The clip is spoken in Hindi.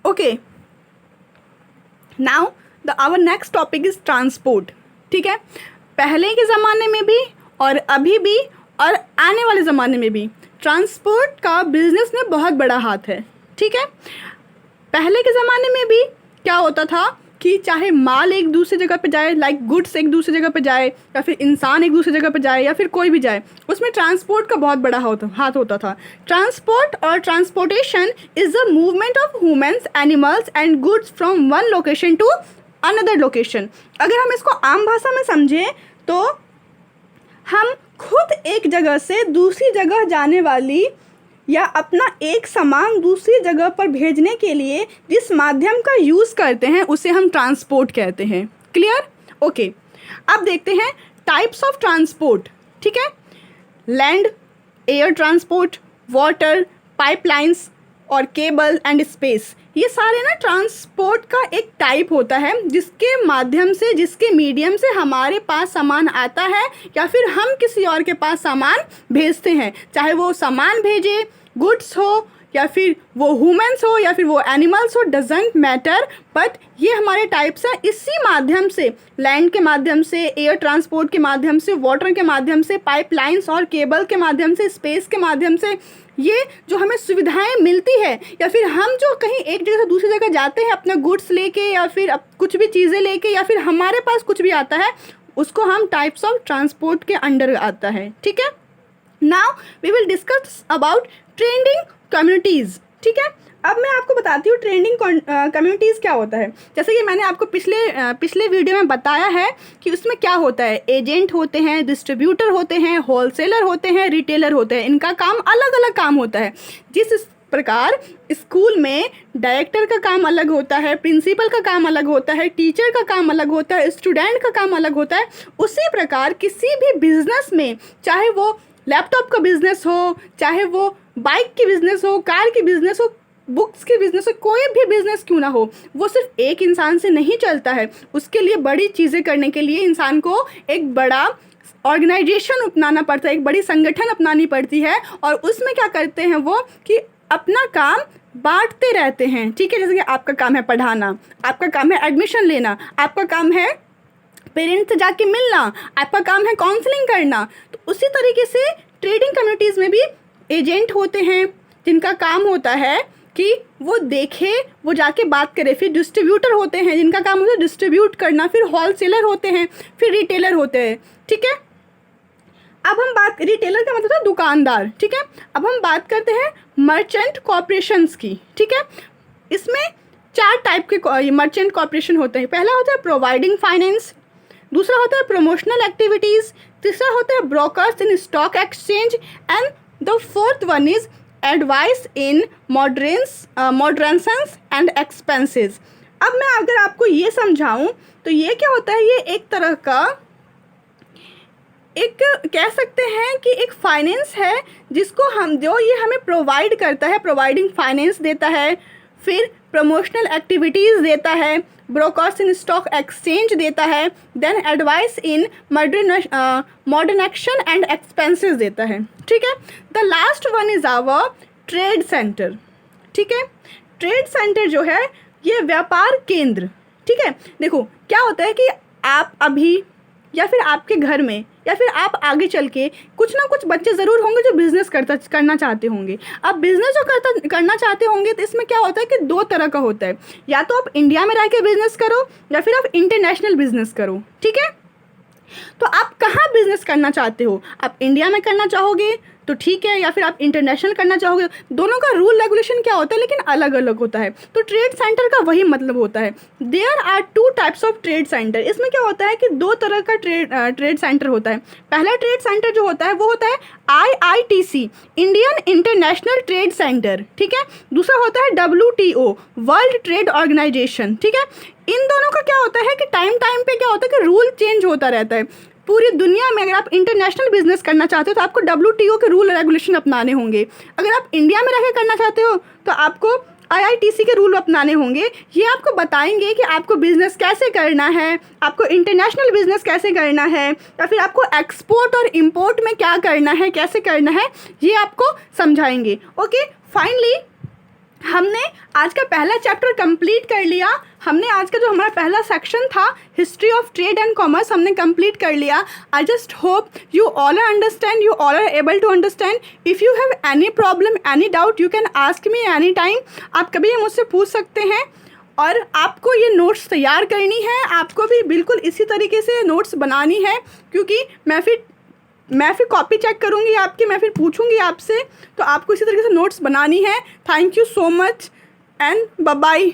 Okay, now our next topic is transport. ठीक है, पहले के ज़माने में भी और अभी भी और आने वाले ज़माने में भी ट्रांसपोर्ट का बिजनेस में बहुत बड़ा हाथ है। ठीक है, पहले के ज़माने में भी क्या होता था कि चाहे माल एक दूसरी जगह पे जाए, लाइक गुड्स एक दूसरी जगह पे जाए, या फिर इंसान एक दूसरी जगह पे जाए, या फिर कोई भी जाए, उसमें ट्रांसपोर्ट का बहुत बड़ा हाथ होता था। ट्रांसपोर्ट और transportation is the movement of humans, animals and goods from one location to another location. अगर हम इसको आम भाषा में समझें तो हम खुद एक जगह से दूसरी जगह जाने वाली या अपना एक सामान दूसरी जगह पर भेजने के लिए जिस माध्यम का यूज़ करते हैं उसे हम ट्रांसपोर्ट कहते हैं। क्लियर? ओके, अब देखते हैं टाइप्स ऑफ ट्रांसपोर्ट। ठीक है, land, air transport, water, pipelines और केबल एंड स्पेस, ये सारे ना ट्रांसपोर्ट का एक टाइप होता है जिसके माध्यम से, जिसके मीडियम से हमारे पास सामान आता है या फिर हम किसी और के पास सामान भेजते हैं। चाहे वो सामान भेजे, गुड्स हो, या फिर वो ह्यूमन्स हो, या फिर वो एनिमल्स हो, डजेंट मैटर, बट ये हमारे टाइप्स हैं। इसी माध्यम से, लैंड के माध्यम से, एयर ट्रांसपोर्ट के माध्यम से, वाटर के माध्यम से, पाइपलाइंस और केबल के माध्यम से, स्पेस के माध्यम से, ये जो हमें सुविधाएं मिलती है, या फिर हम जो कहीं एक जगह से दूसरी जगह जाते हैं अपना गुड्स लेके, या फिर कुछ भी चीज़ें लेके, या फिर हमारे पास कुछ भी आता है, उसको हम टाइप्स ऑफ ट्रांसपोर्ट के अंडर आता है। ठीक है, now we will discuss about trending communities. ठीक है, अब मैं आपको बताती हूँ ट्रेंडिंग कम्युनिटीज़ क्या होता है। जैसे कि मैंने आपको पिछले वीडियो में बताया है कि उसमें क्या होता है, एजेंट होते हैं, डिस्ट्रीब्यूटर होते हैं, होलसेलर होते हैं, रिटेलर होते हैं। इनका काम अलग अलग काम होता है। जिस प्रकार स्कूल में डायरेक्टर का काम अलग होता है, प्रिंसिपल का काम अलग होता है, टीचर का काम अलग होता है, स्टूडेंट का काम अलग होता है, उसी प्रकार किसी भी बिजनेस में, चाहे वो लैपटॉप का बिजनेस हो, चाहे वो बाइक की बिजनेस हो, कार की बिजनेस हो, बुक्स की बिजनेस हो, कोई भी बिजनेस क्यों ना हो, वो सिर्फ एक इंसान से नहीं चलता है। उसके लिए बड़ी चीज़ें करने के लिए इंसान को एक बड़ा ऑर्गेनाइजेशन अपनाना पड़ता है, एक बड़ी संगठन अपनानी पड़ती है, और उसमें क्या करते हैं वो कि अपना काम बांटते रहते हैं। ठीक है, जैसे कि आपका काम है पढ़ाना, आपका काम है एडमिशन लेना, आपका काम है पेरेंट्स से जाके मिलना, आपका काम है काउंसलिंग करना। तो उसी तरीके से ट्रेडिंग कम्युनिटीज़ में भी एजेंट होते हैं जिनका काम होता है कि वो देखे, वो जाके बात करे। फिर डिस्ट्रीब्यूटर होते हैं जिनका काम होता है डिस्ट्रीब्यूट करना। फिर होलसेलर होते हैं, फिर रिटेलर होते हैं। ठीक है, अब हम बात, रिटेलर का मतलब है दुकानदार। ठीक है, अब हम बात करते हैं मर्चेंट कॉर्पोरेशंस की। ठीक है, इसमें 4 टाइप के मर्चेंट कॉर्पोरेशन होते हैं। पहला होता है प्रोवाइडिंग फाइनेंस, दूसरा होता है प्रमोशनल एक्टिविटीज़, तीसरा होता है brokers in stock exchange, and the fourth one is advice in modernisations and expenses. अब मैं अगर आपको ये समझाऊं तो ये क्या होता है, ये एक तरह का, एक कह सकते हैं कि एक फाइनेंस है जिसको हम, जो ये हमें प्रोवाइड करता है, प्रोवाइडिंग फाइनेंस देता है, फिर प्रमोशनल एक्टिविटीज़ देता है, ब्रोकर्स इन स्टॉक एक्सचेंज देता है, then advice in modernisation and expenses देता है। ठीक है, the last one is our trade centre. ठीक है, ट्रेड सेंटर जो है ये व्यापार केंद्र। ठीक है, देखो क्या होता है कि आप अभी, या फिर आपके घर में, या फिर आप आगे चल के कुछ ना कुछ बच्चे ज़रूर होंगे जो बिज़नेस करना चाहते होंगे। अब बिज़नेस जो करना चाहते होंगे तो इसमें क्या होता है कि 2 तरह का होता है, या तो आप इंडिया में रह के बिज़नेस करो, या फिर आप इंटरनेशनल बिज़नेस करो। ठीक है, तो आप कहाँ बिज़नेस करना चाहते हो? आप इंडिया में करना चाहोगे तो ठीक है, या फिर आप इंटरनेशनल करना चाहोगे। दोनों का रूल रेगुलेशन क्या होता है, लेकिन अलग अलग होता है। तो ट्रेड सेंटर का वही मतलब होता है। There are 2 types of trade center. इसमें क्या होता है कि 2 तरह का ट्रेड सेंटर होता है। पहला ट्रेड सेंटर जो होता है वो होता है IITC, Indian international trade centre. ठीक है, दूसरा होता है WTO, वर्ल्ड ट्रेड ऑर्गेनाइजेशन। ठीक है, इन दोनों का क्या होता है कि टाइम पे क्या होता है कि रूल चेंज होता रहता है। पूरी दुनिया में अगर आप इंटरनेशनल बिजनेस करना चाहते हो तो आपको WTO के रूल रेगुलेशन अपनाने होंगे। अगर आप इंडिया में रहकर करना चाहते हो तो आपको IITC के रूल अपनाने होंगे। ये आपको बताएंगे कि आपको बिज़नेस कैसे करना है, आपको इंटरनेशनल बिज़नेस कैसे करना है, या फिर आपको एक्सपोर्ट और इम्पोर्ट में क्या करना है, कैसे करना है, ये आपको समझाएंगे। ओके, फाइनली हमने आज का पहला चैप्टर कंप्लीट कर लिया। हमने आज का जो हमारा पहला सेक्शन था history of trade and commerce हमने कंप्लीट कर लिया। I just hope you all are understand, you all are able to understand. If you have any problem, any doubt, you can ask me any time. आप कभी भी मुझसे पूछ सकते हैं। और आपको ये नोट्स तैयार करनी है, आपको भी बिल्कुल इसी तरीके से नोट्स बनानी है, क्योंकि मैं फिर कॉपी चेक करूँगी आपकी, मैं फिर पूछूँगी आपसे, तो आपको इसी तरीके से नोट्स बनानी है। Thank you so much and bye bye.